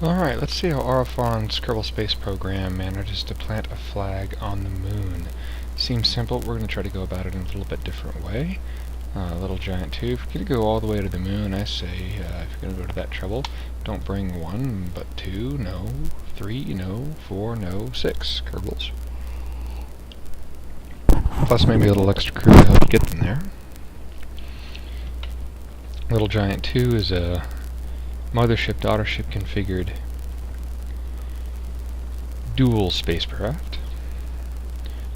Alright, let's see how Arophons' Kerbal Space Program manages to plant a flag on the moon. Seems simple. We're going to try to go about it in a little bit different way. Little giant tube. If you're going to go all the way to the moon, I say, if you're going to go to that trouble, don't bring 1, but 2, no, 3, no, 4, no, 6 Kerbals. Plus maybe a little extra crew to help you get them there. Little Giant 2 is a mothership, daughtership configured dual spacecraft.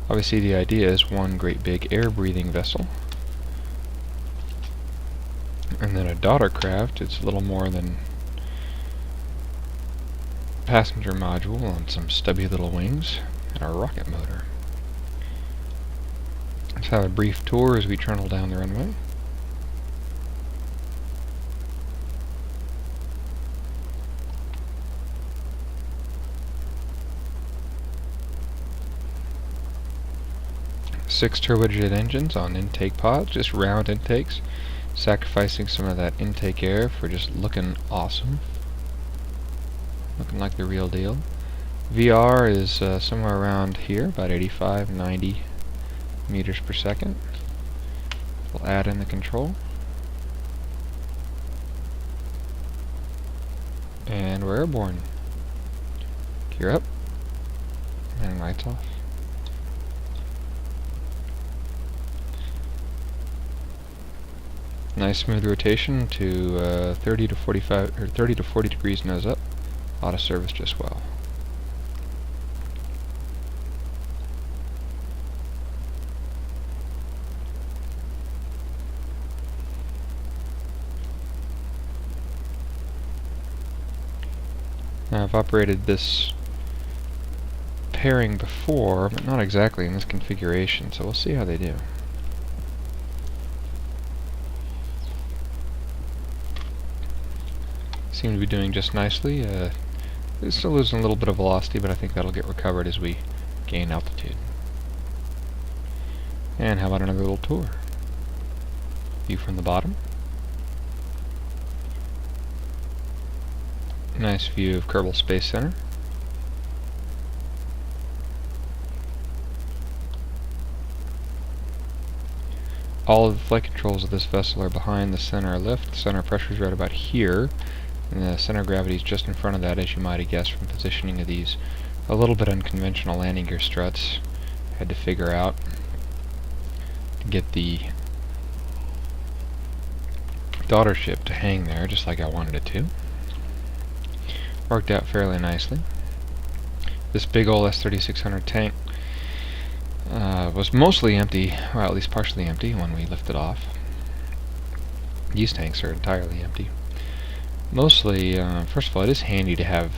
Obviously the idea is one great big air-breathing vessel. And then a daughter craft, it's a little more than passenger module on some stubby little wings and a rocket motor. Let's have a brief tour as we trundle down the runway. Six turbojet engines on intake pods, just round intakes, sacrificing some of that intake air for just looking awesome, looking like the real deal. VR is somewhere around here, about 85, 90 meters per second. We'll add in the control, and we're airborne. Gear up, and lights off. Nice smooth rotation to 30 to 45 or 30 to 40 degrees nose up. Auto service just well. Now I've operated this pairing before, but not exactly in this configuration, so we'll see how they do. Seem to be doing just nicely. It's still losing a little bit of velocity, but I think that'll get recovered as we gain altitude. And how about another little tour? View from the bottom. Nice view of Kerbal Space Center. All of the flight controls of this vessel are behind the center lift. The center pressure is right about here, and the center of gravity is just in front of that, as you might have guessed from positioning of these a little bit unconventional landing gear struts. Had to figure out to get the daughter ship to hang there just like I wanted it to. Worked out fairly nicely. This big old S3600 tank was mostly empty, or at least partially empty, when we lifted off. These tanks are entirely empty. Mostly, first of all, it is handy to have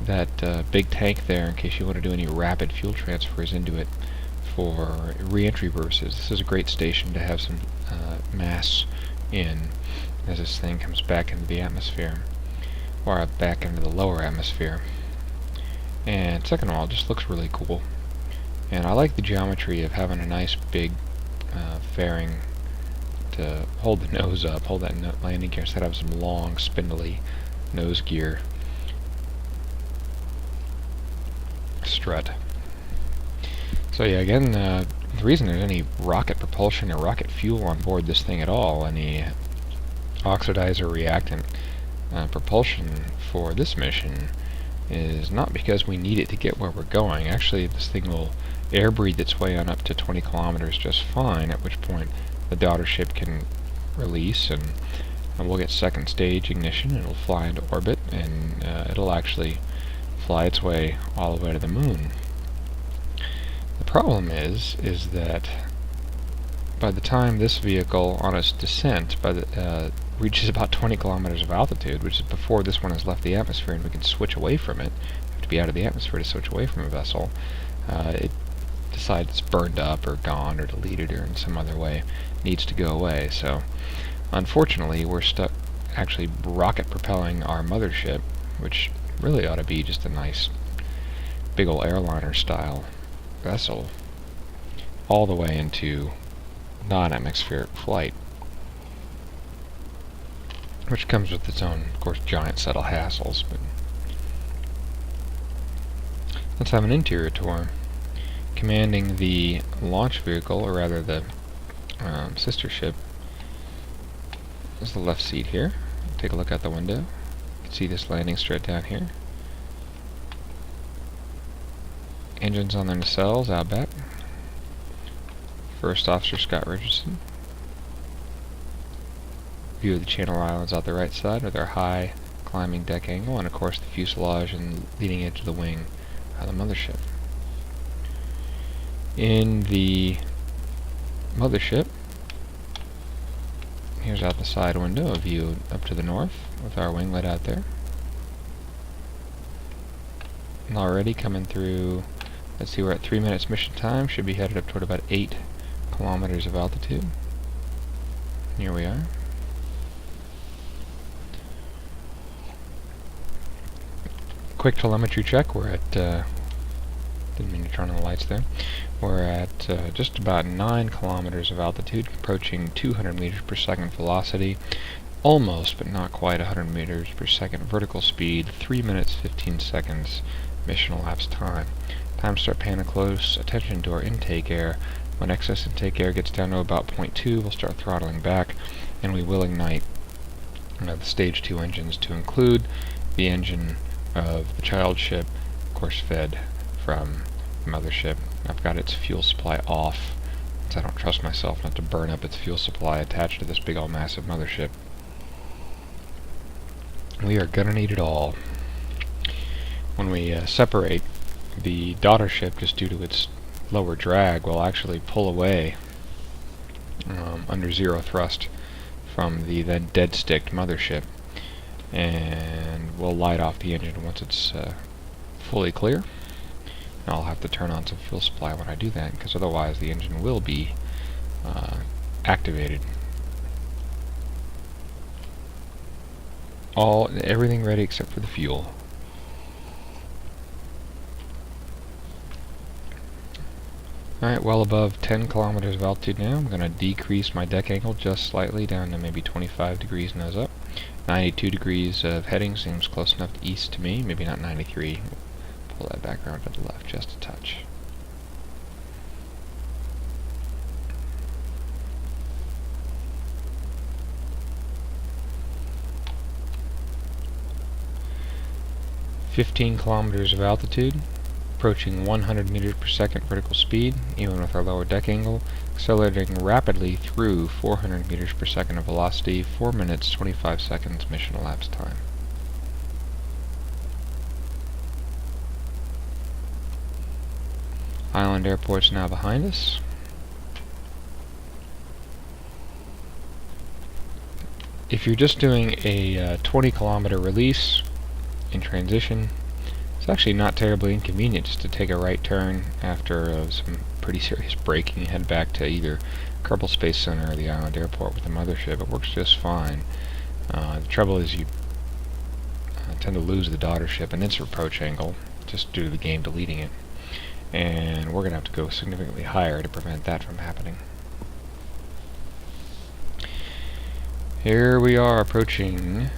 that big tank there in case you want to do any rapid fuel transfers into it for re-entry purposes. This is a great station to have some mass in as this thing comes back into the atmosphere, or back into the lower atmosphere. And second of all, it just looks really cool. And I like the geometry of having a nice big fairing to hold the nose up, hold that landing gear, instead of some long, spindly nose gear strut. So yeah, again, the reason there's any rocket propulsion or rocket fuel on board this thing at all, any oxidizer reactant propulsion for this mission, is not because we need it to get where we're going. Actually, this thing will air breathe its way on up to 20 kilometers just fine, at which point the daughter ship can release, and we'll get second stage ignition, and it'll fly into orbit, and it'll actually fly its way all the way to the moon. The problem is that by the time this vehicle on its descent reaches about 20 kilometers of altitude, which is before this one has left the atmosphere and we can switch away from it, have to be out of the atmosphere to switch away from a vessel, it decides it's burned up or gone or deleted or in some other way needs to go away. So unfortunately we're stuck actually rocket propelling our mothership, which really ought to be just a nice big ol' airliner style vessel, all the way into non-atmospheric flight, which comes with its own, of course, giant set of hassles, but Let's have an interior tour. Commanding the launch vehicle, or rather the sister ship, is the left seat here. Take a look out the window. You can see this landing straight down here. Engines on their nacelles out back. First Officer Scott Richardson. View of the Channel Islands out the right side with our high climbing deck angle, and of course the fuselage and leading edge of the wing of the mothership. In the mothership, here's out the side window, a view up to the north with our winglet out there. And already coming through, let's see, we're at 3 minutes mission time, should be headed up toward about 8 kilometers of altitude. Here we are. Quick telemetry check, we're at, didn't mean to turn on the lights there. We're at just about 9 kilometers of altitude, approaching 200 meters per second velocity, almost but not quite 100 meters per second vertical speed, 3 minutes 15 seconds mission elapsed time. Time to start paying close attention to our intake air. When excess intake air gets down to about 0.2, we'll start throttling back, and we will ignite the stage 2 engines to include the engine of the child ship, of course fed from the mothership. I've got its fuel supply off, since I don't trust myself not to burn up its fuel supply attached to this big old massive mothership. We are gonna need it all. When we separate, the daughter ship, just due to its lower drag, will actually pull away under zero thrust from the then dead-sticked mothership, and we'll light off the engine once it's fully clear. And I'll have to turn on some fuel supply when I do that, because otherwise the engine will be activated. Everything ready except for the fuel. Alright, well above 10 kilometers of altitude now. I'm going to decrease my deck angle just slightly down to maybe 25 degrees nose up. 92 degrees of heading seems close enough to east to me, maybe not 93. Pull that back around to the left just a touch. "15 kilometers of altitude, approaching 100 meters per second vertical speed, even with our lower deck angle, accelerating rapidly through 400 meters per second of velocity, 4 minutes 25 seconds mission elapsed time." Island Airport's now behind us. If you're just doing a 20 kilometer release in transition, it's actually not terribly inconvenient just to take a right turn after some pretty serious braking and head back to either Kerbals Space Center or the Island Airport with the mothership. It works just fine. The trouble is you tend to lose the daughter ship in its approach angle just due to the game deleting it. And we're going to have to go significantly higher to prevent that from happening. Here we are approaching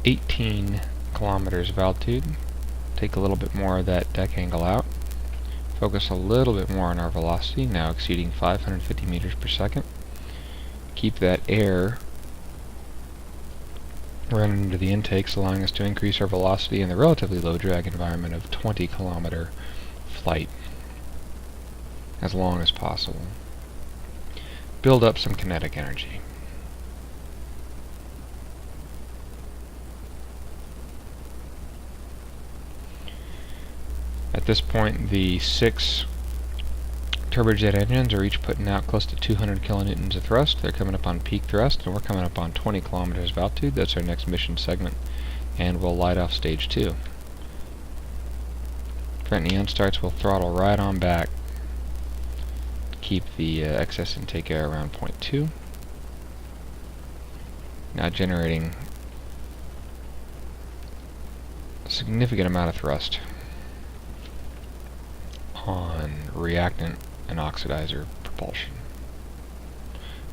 18 kilometers of altitude. Take a little bit more of that deck angle out. Focus a little bit more on our velocity, now exceeding 550 meters per second. Keep that air running into the intakes, allowing us to increase our velocity in the relatively low drag environment of 20 kilometer flight as long as possible. Build up some kinetic energy. At this point, the 6 turbojet engines are each putting out close to 200 kilonewtons of thrust. They're coming up on peak thrust, and we're coming up on 20 kilometers of altitude. That's our next mission segment, and we'll light off stage 2. Prevent any unstarts, we'll throttle right on back. Keep the excess intake air around 0.2. Now generating a significant amount of thrust on reactant and oxidizer propulsion.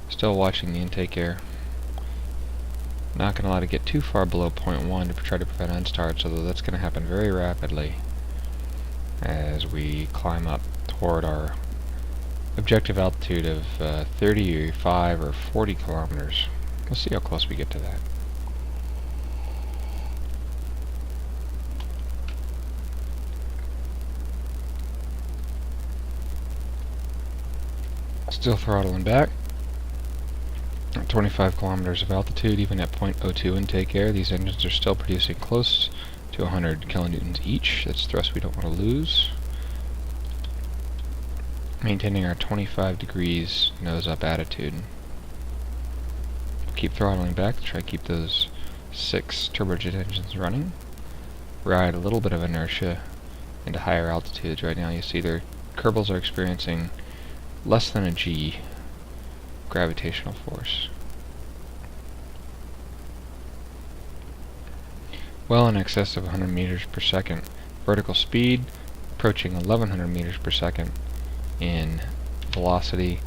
Still watching the intake air. Not going to let it get too far below 0.1 to try to prevent unstarts, although that's going to happen very rapidly as we climb up toward our objective altitude of 35 or 40 kilometers. Let's see how close we get to that. Still throttling back. At 25 kilometers of altitude, even at 0.02 intake air, these engines are still producing close to 100 kilonewtons each. That's thrust we don't want to lose. Maintaining our 25 degrees nose-up attitude. Keep throttling back to try to keep those 6 turbojet engines running. Ride a little bit of inertia into higher altitudes. Right now you see their Kerbals are experiencing less than a G gravitational force. Well in excess of 100 meters per second. Vertical speed approaching 1100 meters per second in velocity.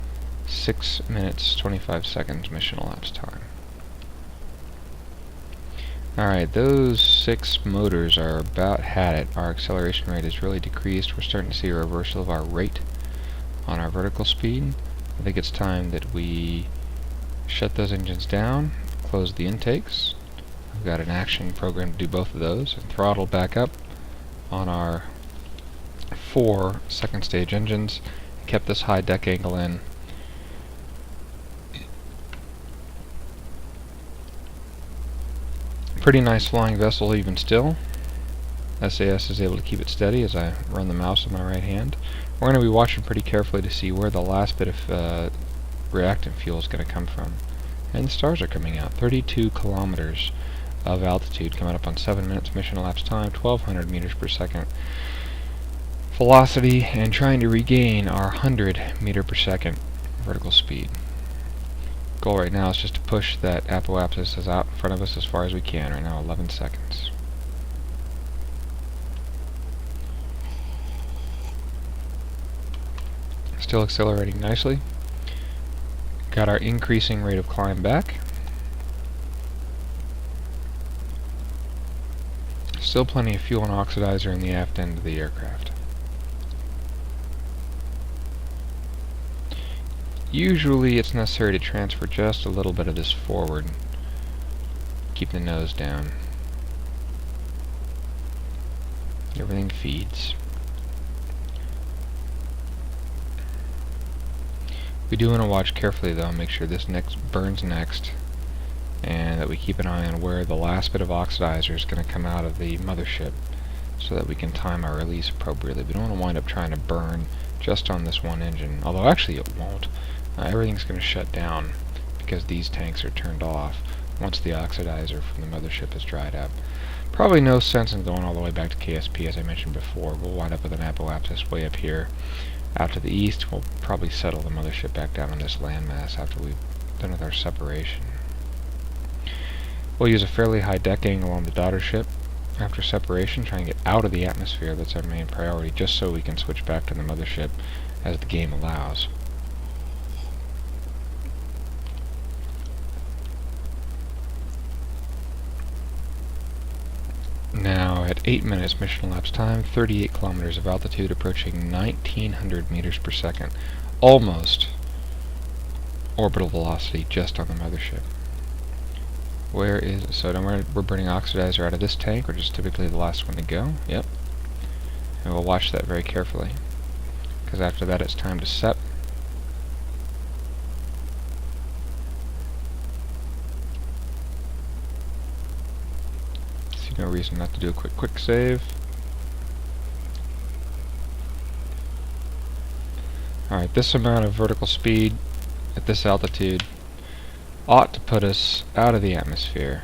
6 minutes 25 seconds mission elapsed time. Alright, those 6 motors are about had it. Our acceleration rate is really decreased. We're starting to see a reversal of our rate on our vertical speed. I think it's time that we shut those engines down, close the intakes. I've got an action program to do both of those, and throttle back up on our 4 second stage engines. Kept this high deck angle in. Pretty nice flying vessel even still. SAS is able to keep it steady as I run the mouse with my right hand. We're going to be watching pretty carefully to see where the last bit of reactant fuel is going to come from. And the stars are coming out. 32 kilometers of altitude coming up on 7 minutes mission elapsed time, 1200 meters per second velocity, and trying to regain our 100 meter per second vertical speed. Goal right now is just to push that apoapsis out in front of us as far as we can. Right now 11 seconds. Still accelerating nicely. Got our increasing rate of climb back. Still plenty of fuel and oxidizer in the aft end of the aircraft. Usually it's necessary to transfer just a little bit of this forward. Keep the nose down. Everything feeds. We do want to watch carefully though, make sure this burns next, and that we keep an eye on where the last bit of oxidizer is going to come out of the mothership so that we can time our release appropriately. We don't want to wind up trying to burn just on this one engine, although actually it won't. Everything's going to shut down because these tanks are turned off once the oxidizer from the mothership has dried up. Probably no sense in going all the way back to KSP, as I mentioned before. We'll wind up with an apoapsis way up here. Out to the east, we'll probably settle the mothership back down on this landmass after we've done with our separation. We'll use a fairly high deck angle on the daughter ship after separation, try and get out of the atmosphere. That's our main priority, just so we can switch back to the mothership as the game allows. Now at 8 minutes mission elapsed time, 38 kilometers of altitude, approaching 1900 meters per second. Almost orbital velocity just on the mothership. Where is it? So we're burning oxidizer out of this tank, which is typically the last one to go. Yep. And we'll watch that very carefully, because after that it's time to sep. See no reason not to do a quick save. Alright, this amount of vertical speed at this altitude ought to put us out of the atmosphere.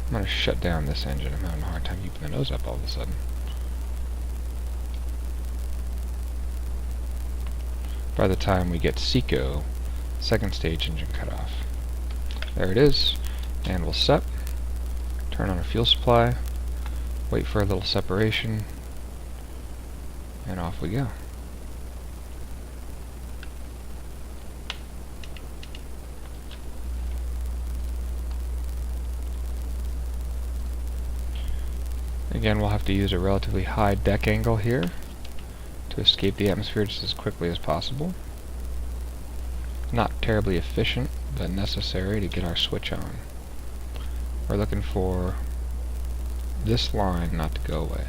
I'm going to shut down this engine. I'm having a hard time keeping the nose up all of a sudden. By the time we get SECO, second stage engine cut off. There it is. And we'll sep. Turn on our fuel supply. Wait for a little separation. And off we go. Again, we'll have to use a relatively high deck angle here to escape the atmosphere just as quickly as possible. Not terribly efficient, but necessary to get our switch on. We're looking for this line not to go away.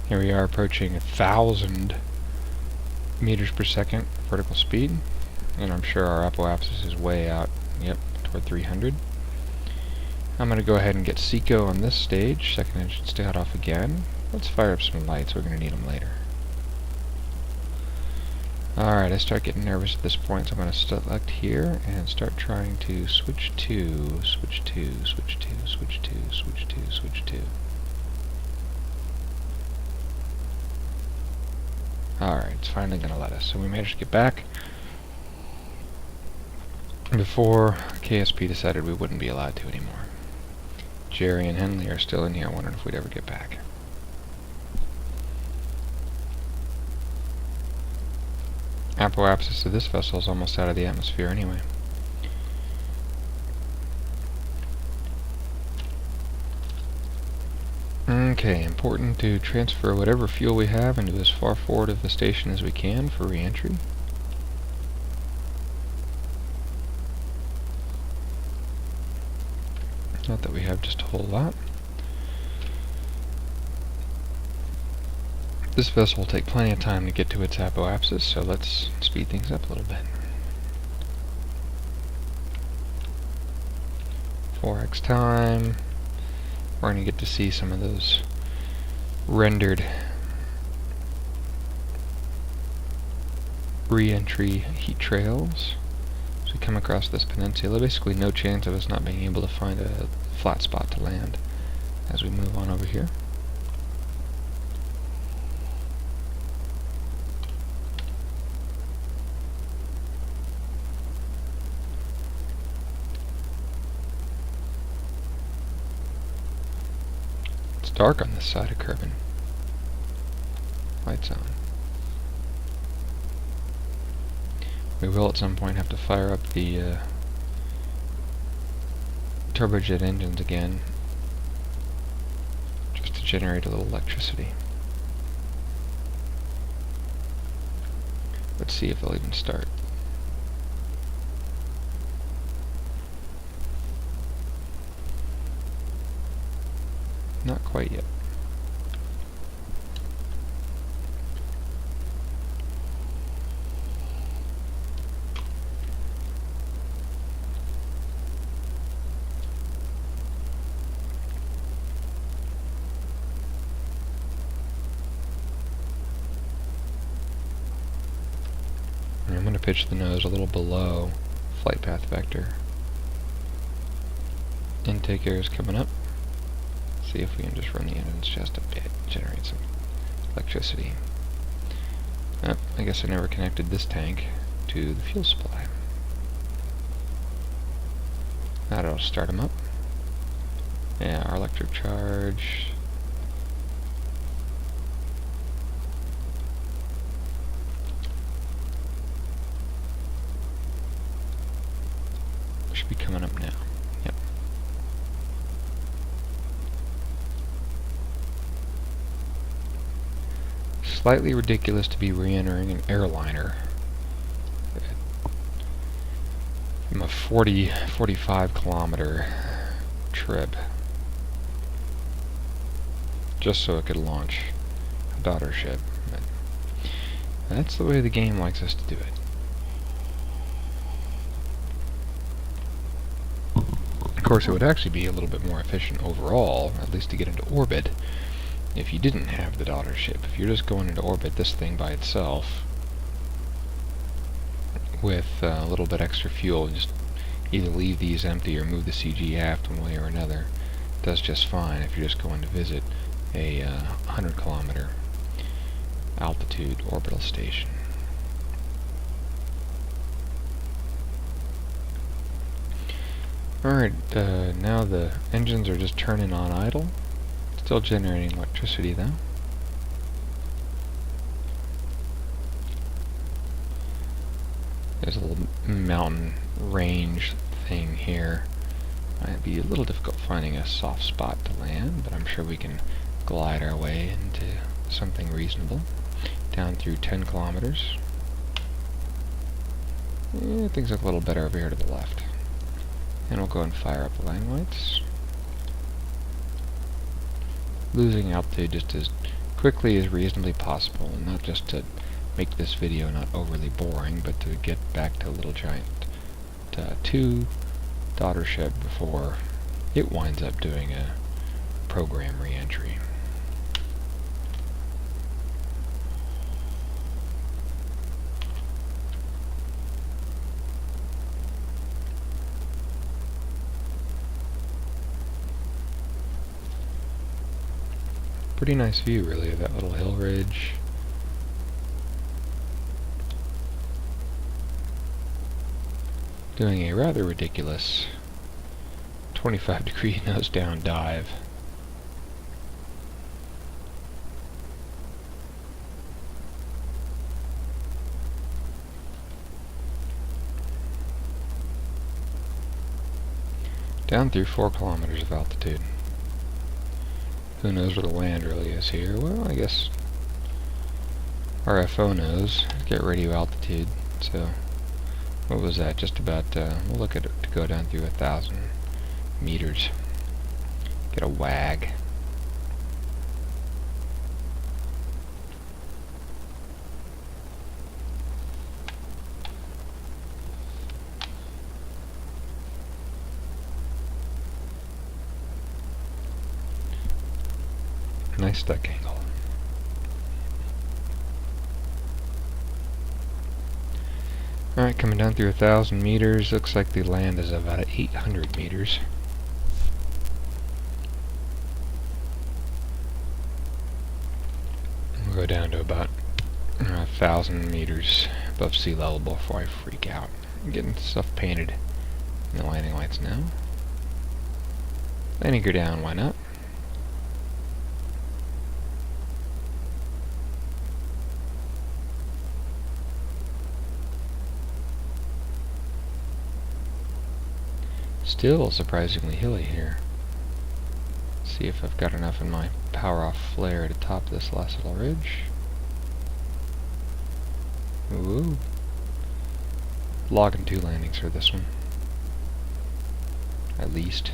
Here we are approaching 1,000 meters per second vertical speed, and I'm sure our apoapsis is way out, yep, toward 300. I'm going to go ahead and get Seco on this stage. Second engine start off again. Let's fire up some lights, we're going to need them later. Alright, I start getting nervous at this point, so I'm going to select here and start trying to switch to, switch to, switch to, switch to, switch to, switch to. Alright, it's finally going to let us. So we managed to get back before KSP decided we wouldn't be allowed to anymore. Jerry and Henley are still in here, wondering if we'd ever get back. Apoapsis of this vessel is almost out of the atmosphere anyway. Okay, important to transfer whatever fuel we have into as far forward of the station as we can for re-entry. Not that we have just a whole lot. This vessel will take plenty of time to get to its apoapsis, so let's speed things up a little bit. 4x time. We're going to get to see some of those rendered re-entry heat trails. As we come across this peninsula, basically no chance of us not being able to find a flat spot to land as we move on over here. It's dark on this side of Kerbin. Lights on. We will at some point have to fire up the turbojet engines again, just to generate a little electricity. Let's see if they'll even start. Not quite yet. I'm going to pitch the nose a little below flight path vector. Intake air is coming up. See if we can just run the engines just a bit, generate some electricity. Oh, I guess I never connected this tank to the fuel supply. That'll start them up. Yeah, our electric charge. Should be coming up now. Yep. Slightly ridiculous to be re-entering an airliner from a 45 kilometer trip just so it could launch a daughter ship. But that's the way the game likes us to do it. Of course, it would actually be a little bit more efficient overall, at least to get into orbit, if you didn't have the daughter ship. If you're just going into orbit, this thing by itself, with a little bit extra fuel, just either leave these empty or move the CG aft one way or another, does just fine if you're just going to visit a 100 kilometer altitude orbital station. Alright, now the engines are just turning on idle. Still generating electricity though. There's a little mountain range thing here. Might be a little difficult finding a soft spot to land, but I'm sure we can glide our way into something reasonable. Down through 10 kilometers. Things look a little better over here to the left. And we'll go and fire up the landing lights. Losing altitude just as quickly as reasonably possible, and not just to make this video not overly boring, but to get back to Little Giant 2 daughter ship before it winds up doing a program re-entry. Pretty nice view, really, of that little hill ridge. Doing a rather ridiculous 25-degree nose-down dive. Down through 4 kilometers of altitude. Who knows where the land really is here? Well, I guess RFO knows. Get radio altitude. So, what was that? Just about, we'll look at it to go down through 1,000 meters. Get a wag. Nice duck angle. Alright, coming down through 1,000 meters. Looks like the land is about 800 meters. We'll go down to about 1,000 meters above sea level before I freak out. I'm getting stuff painted in the landing lights now. Landing gear down, why not? Still surprisingly hilly here. See if I've got enough in my power off flare to top this last little ridge. Ooh. Logging 2 landings for this one. At least.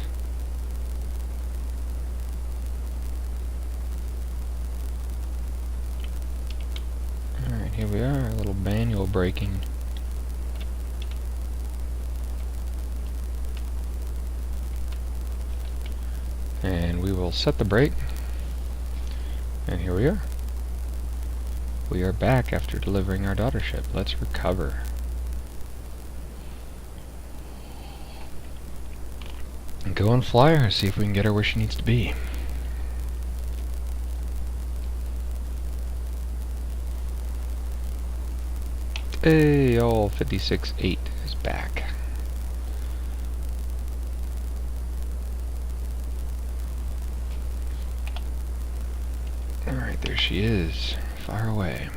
Alright, here we are, a little manual braking. And we will set the brake. And here we are. We are back after delivering our daughter ship. Let's recover. And go and fly her, see if we can get her where she needs to be. Hey, all 56.8 is back. Alright, there she is. Fire away.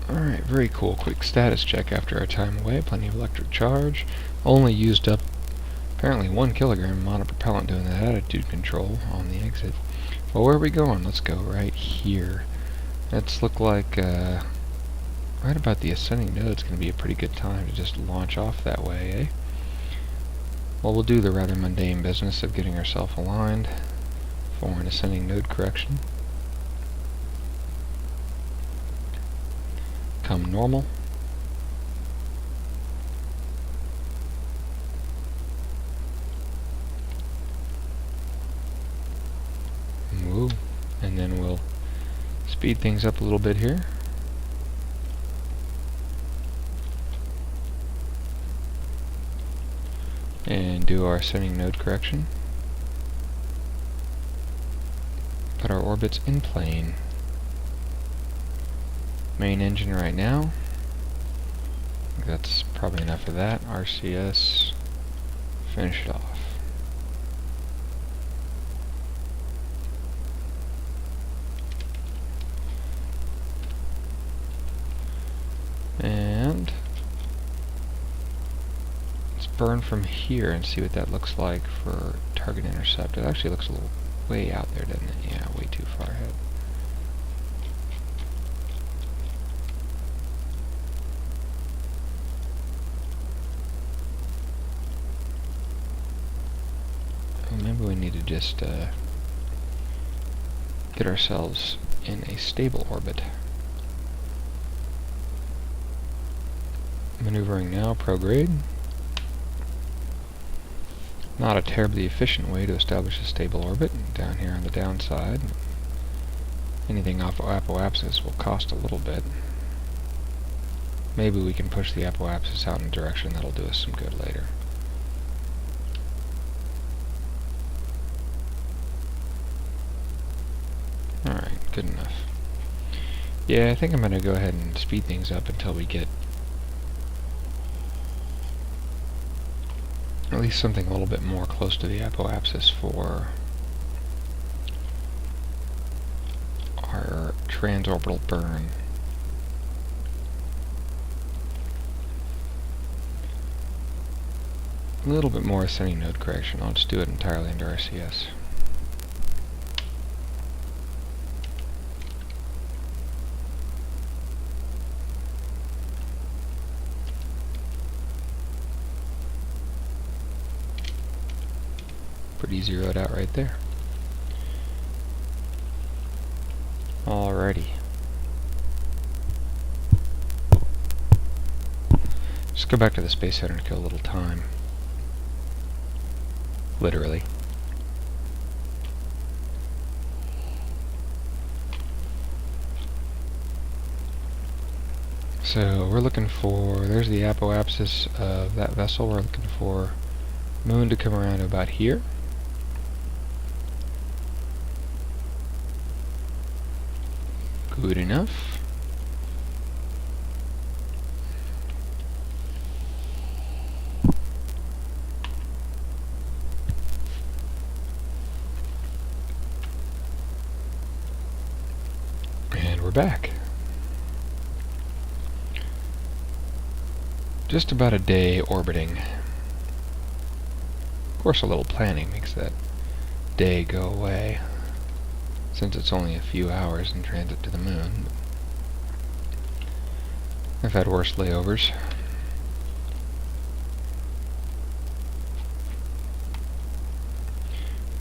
Alright, very cool. Quick status check after our time away. Plenty of electric charge. Only used up apparently 1 kilogram monopropellant doing that attitude control on the exit. Well, where are we going? Let's go right here. Let's look like right about the ascending node. It's going to be a pretty good time to just launch off that way, eh? Well, we'll do the rather mundane business of getting ourselves aligned for an ascending node correction. Come normal. Woo. And then we'll speed things up a little bit here. And do our ascending node correction. Put our orbits in plane. Main engine right now. That's probably enough of that. RCS. Finish it off. burn from here and see what that looks like for target intercept. It actually looks a little way out there, doesn't it? Yeah, way too far ahead. Well, maybe we need to just get ourselves in a stable orbit. Maneuvering now, prograde. Not a terribly efficient way to establish a stable orbit. Down here on the downside, anything off apoapsis will cost a little bit. Maybe we can push the apoapsis out in a direction that'll do us some good later. Alright, good enough. Yeah, I think I'm going to go ahead and speed things up until we get at least something a little bit more close to the apoapsis for our transorbital burn. A little bit more ascending node correction. I'll just do it entirely under RCS. Pretty zeroed out right there. Alrighty. Just go back to the Space Center and kill a little time. Literally. So we're looking for, there's the apoapsis of that vessel. We're looking for moon to come around about here. Good enough. And we're back. Just about a day orbiting. Of course, a little planning makes that day go away, since it's only a few hours in transit to the moon. I've had worse layovers.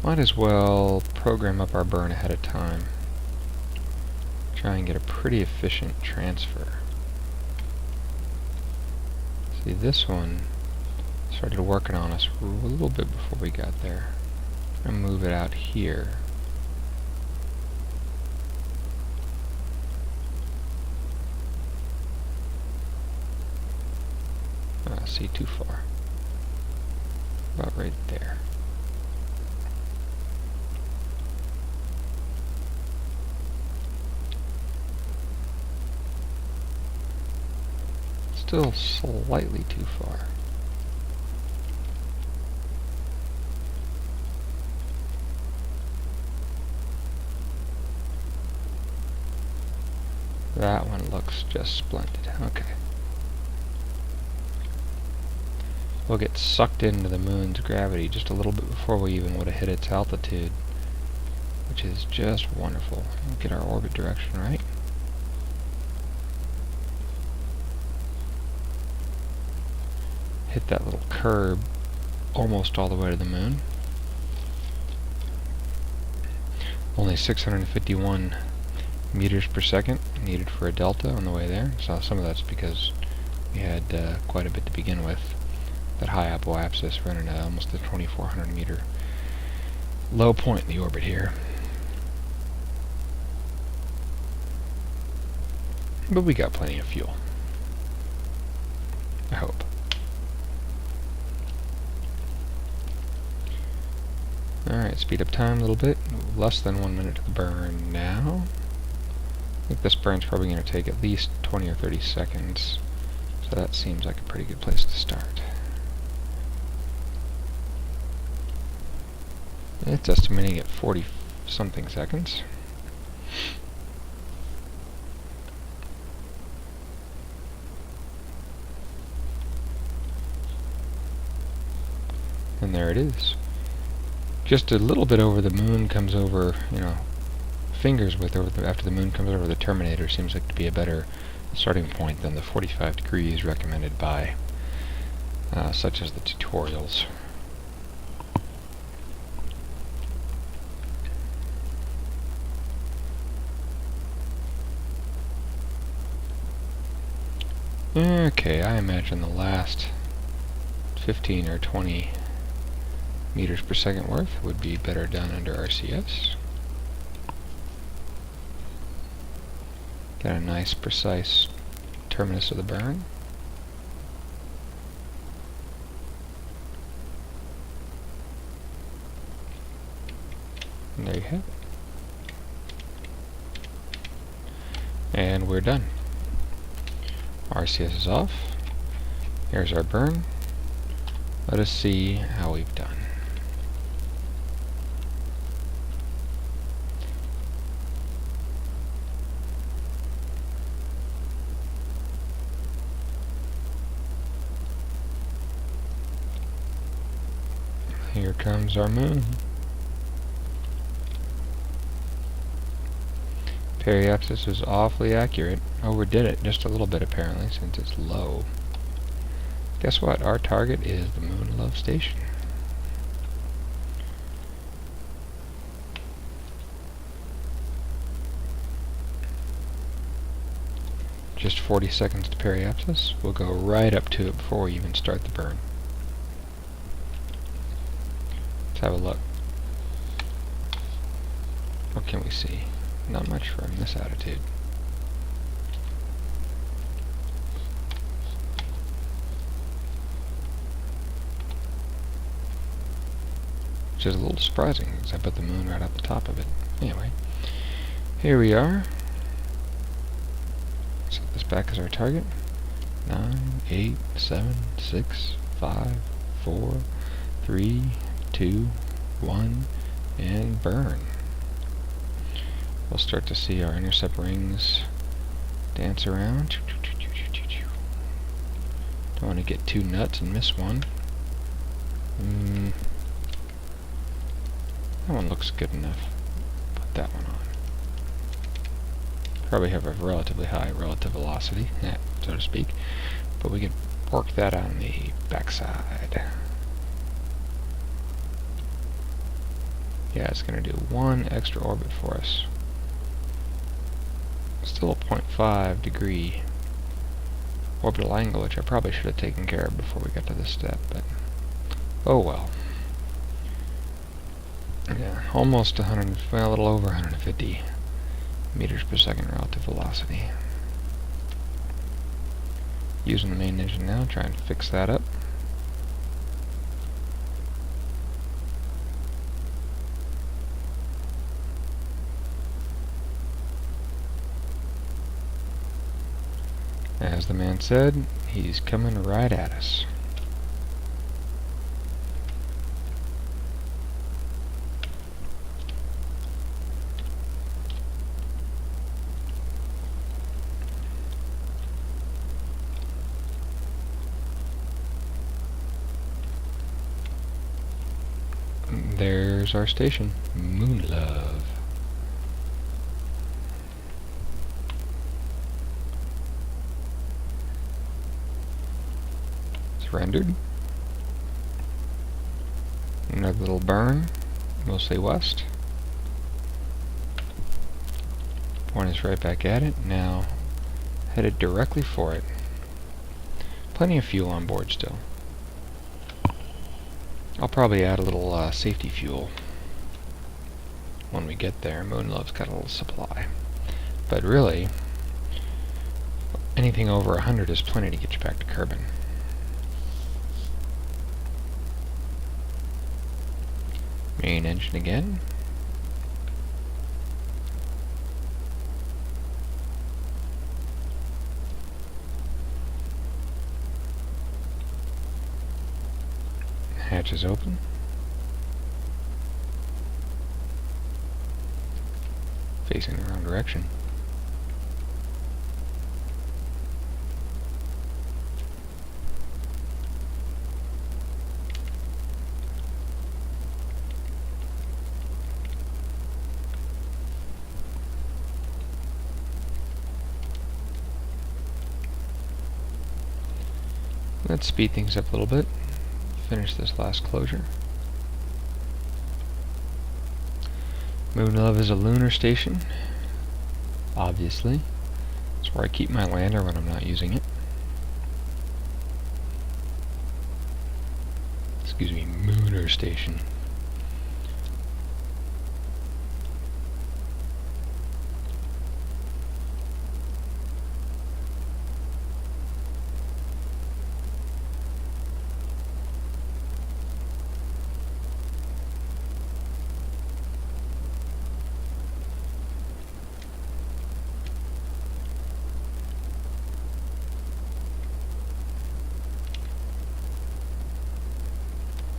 Might as well program up our burn ahead of time. Try and get a pretty efficient transfer. See, this one started working on us a little bit before we got there. I'm gonna move it out here. See, too far. About right there. Still slightly too far. That one looks just splendid. Okay. We'll get sucked into the moon's gravity just a little bit before we even would have hit its altitude, which is just wonderful. We'll get our orbit direction right. Hit that little curb almost all the way to the moon. Only 651 meters per second needed for a delta on the way there. So some of that's because we had quite a bit to begin with. That high apoapsis running at almost the 2,400 meter low point in the orbit here. But we got plenty of fuel. I hope. Alright, speed up time a little bit. Less than 1 minute to the burn now. I think this burn's probably going to take at least 20 or 30 seconds. So that seems like a pretty good place to start. It's estimating at 40-something seconds. And there it is. Just a little bit over the moon comes over, fingers width after the moon comes over the terminator seems like to be a better starting point than the 45 degrees recommended by such as the tutorials. Okay, I imagine the last 15 or 20 meters per second worth would be better done under RCS. Get a nice precise terminus of the burn. And there you have it. And we're done. RCS is off. Here's our burn. Let us see how we've done. Here comes our moon. Periapsis was awfully accurate. Overdid it just a little bit apparently since it's low. Guess what? Our target is the Moon Love Station. Just 40 seconds to periapsis. We'll go right up to it before we even start the burn. Let's have a look. What can we see? Not much from this attitude. Which is a little surprising, because I put the moon right at the top of it. Anyway, here we are. Set this back as our target. 9, 8, 7, 6, 5, 4, 3, 2, 1, and burn. We'll start to see our intercept rings dance around. Don't want to get too nuts and miss one. That one looks good enough. Put that one on. Probably have a relatively high relative velocity, so to speak, but we can work that on the backside. Yeah, it's going to do one extra orbit for us. Still a 0.5 degree orbital angle, which I probably should have taken care of before we got to this step, but oh well. Yeah, almost 100, well, a little over 150 meters per second relative velocity. Using the main engine now, trying to fix that up. As the man said, he's coming right at us. There's our station, Moon Love. Rendered. Another little burn, mostly west. Point us right back at it. Now headed directly for it. Plenty of fuel on board still. I'll probably add a little safety fuel when we get there. Moon Love's got a little supply. But really, anything over 100 is plenty to get you back to Kerbin. Main engine again. Hatch is open. Facing the wrong direction. Let's speed things up a little bit. Finish this last closure. Moon Love is a lunar station. Obviously. It's where I keep my lander when I'm not using it. Excuse me, Mooner Station.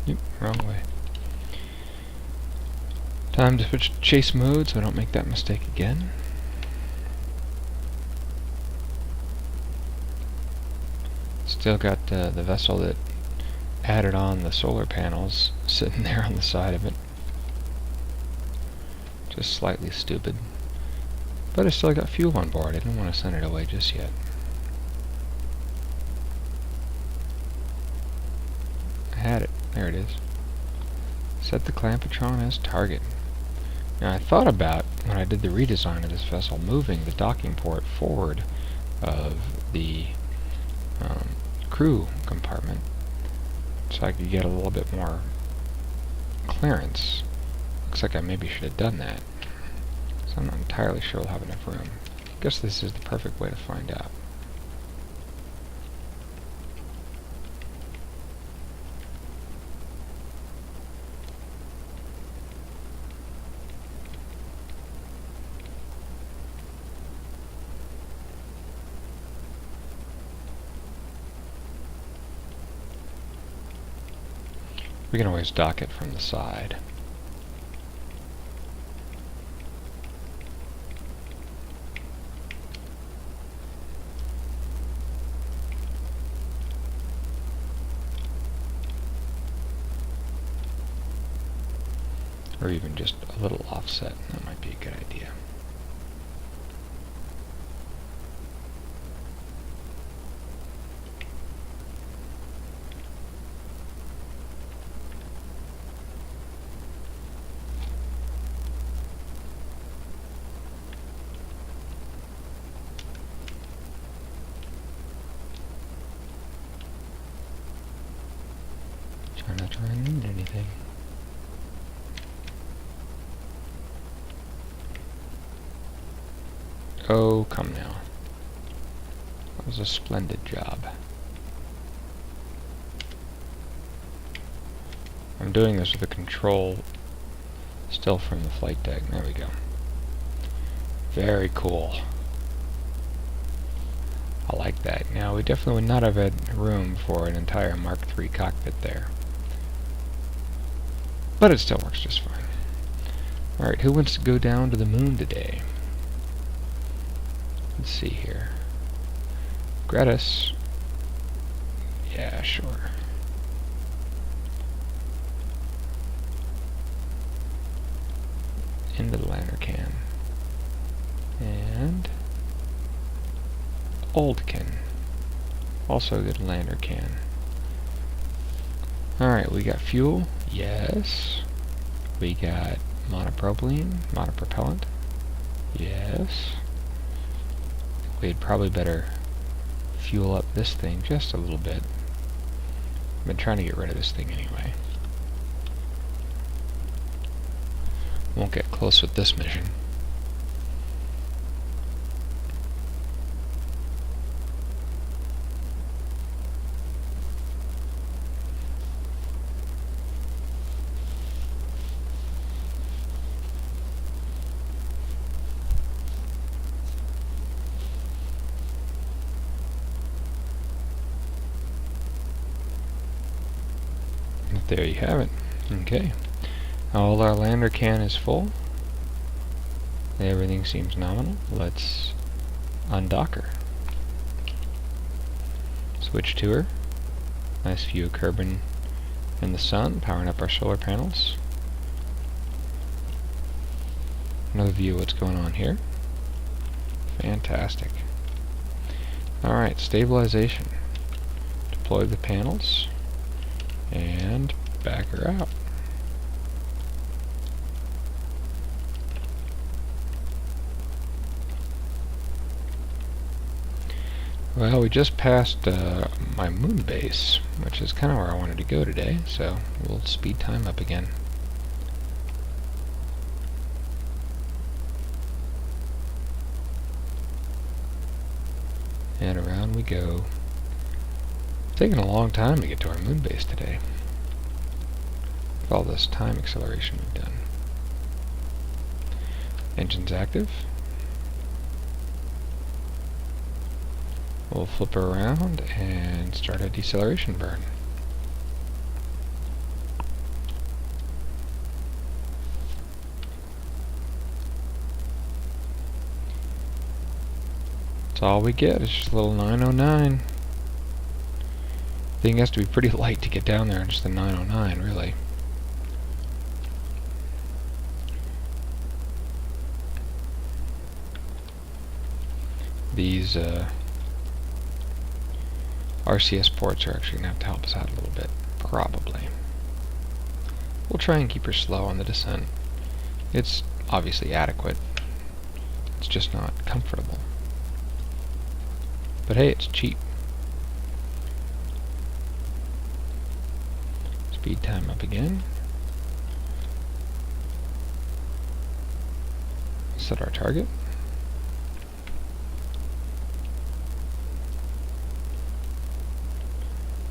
Yep, wrong way. Time to switch to chase mode so I don't make that mistake again. Still got the vessel that added on the solar panels sitting there on the side of it. Just slightly stupid. But I still got fuel on board. I didn't want to send it away just yet. I had it. There it is. Set the Clampetron as target. Now I thought about, when I did the redesign of this vessel, moving the docking port forward of the crew compartment so I could get a little bit more clearance. Looks like I maybe should have done that. So I'm not entirely sure we'll have enough room. Guess this is the perfect way to find out. We can always dock it from the side. Or even just a little offset. That might be a good idea. Try not to run into anything. Oh, come now. That was a splendid job. I'm doing this with a control still from the flight deck. There we go. Very cool. I like that. Now, we definitely would not have had room for an entire Mark III cockpit there. But it still works just fine. Alright, who wants to go down to the moon today? Let's see here. Gratis. Yeah, sure. Into the lander can. And Oldkin. Also get a lander can. Alright, we got fuel. Yes. We got monopropylene, monopropellant. Yes. We'd probably better fuel up this thing just a little bit. I've been trying to get rid of this thing anyway. Won't get close with this mission. There you have it. Okay. All our lander can is full. Everything seems nominal. Let's undock her. Switch to her. Nice view of Kerbin in the sun, powering up our solar panels. Another view of what's going on here. Fantastic. Alright, stabilization. deploy the panels, and back her out. Well, we just passed my moon base, which is kind of where I wanted to go today, so we'll speed time up again. And around we go. It's taken a long time to get to our moon base today. With all this time acceleration we've done. Engine's active. We'll flip her around and start a deceleration burn. That's all we get, is just a little 909. Thing has to be pretty light to get down there in just the 909, really. These RCS ports are actually going to have to help us out a little bit, probably. We'll try and keep her slow on the descent. It's obviously adequate. It's just not comfortable. But hey, it's cheap. Speed time up again. Set our target.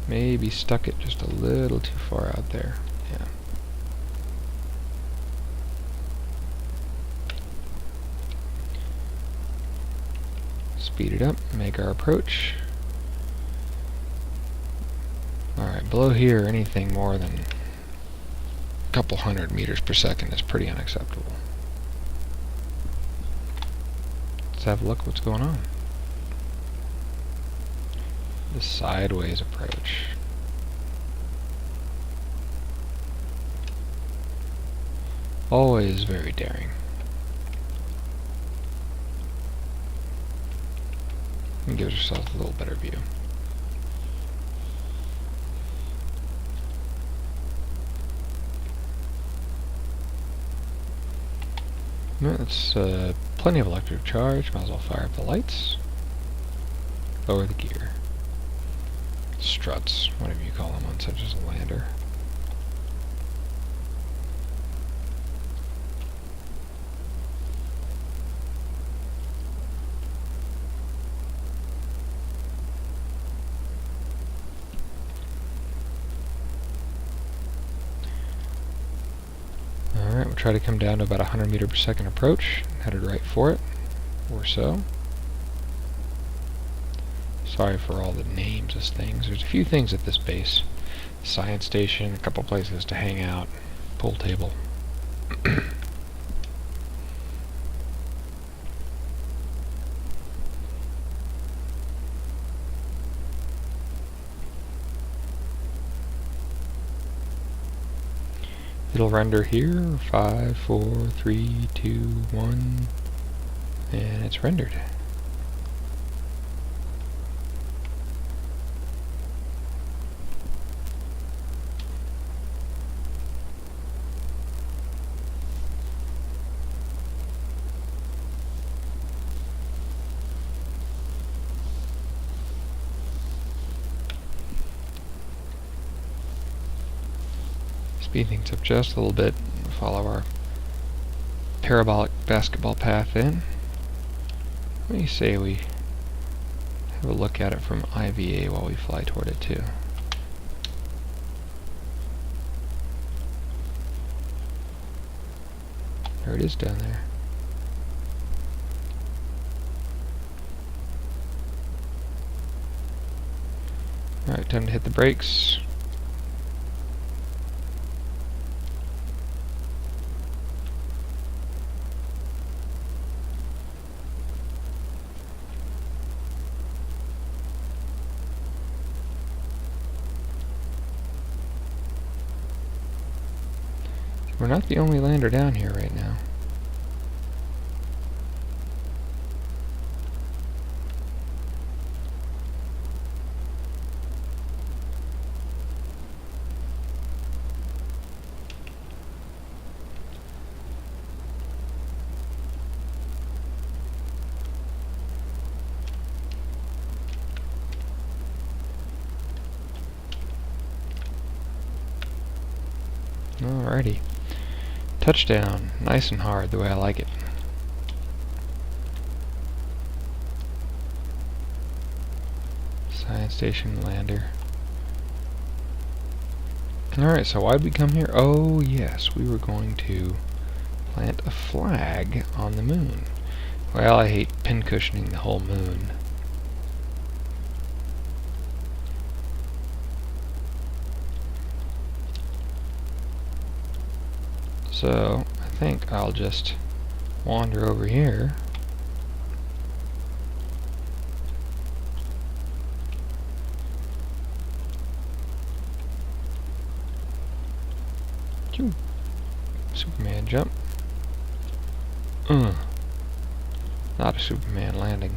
Maybe stuck it just a little too far out there. Yeah. Speed it up, make our approach. Alright, below here, anything more than a couple hundred meters per second is pretty unacceptable. Let's have a look what's going on. The sideways approach. Always very daring. And gives ourselves a little better view. That's plenty of electric charge. Might as well fire up the lights. Lower the gear. Struts, whatever you call them on such as a lander. Alright, we'll try to come down to about 100 meter per second approach. Headed right for it, or so. Sorry for all the names of things. There's a few things at this base. Science station, a couple places to hang out, pool table. It'll render here, 5, 4, 3, 2, 1, and it's rendered. Speed things up just a little bit, follow our parabolic basketball path in. What do you say we have a look at it from IVA while we fly toward it too? There it is down there. Alright, time to hit the brakes. We're not the only lander down here right now. Alrighty. Touchdown. Nice and hard, the way I like it. Science station lander. Alright, so why'd we come here? Oh, yes, we were going to plant a flag on the moon. Well, I hate pincushioning the whole moon. So, I think I'll just wander over here. Superman jump. Not a Superman landing.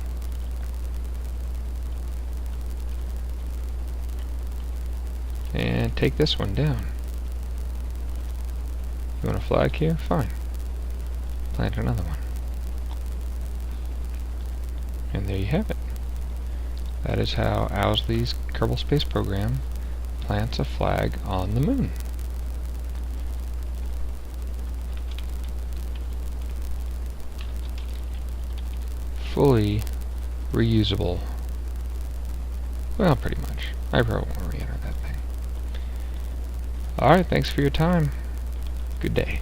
And take this one down. You want a flag here? Fine. Plant another one. And there you have it. That is how Owsley's Kerbal Space Program plants a flag on the moon. Fully reusable. Well, pretty much. I probably won't re-enter that thing. Alright, thanks for your time. Good day.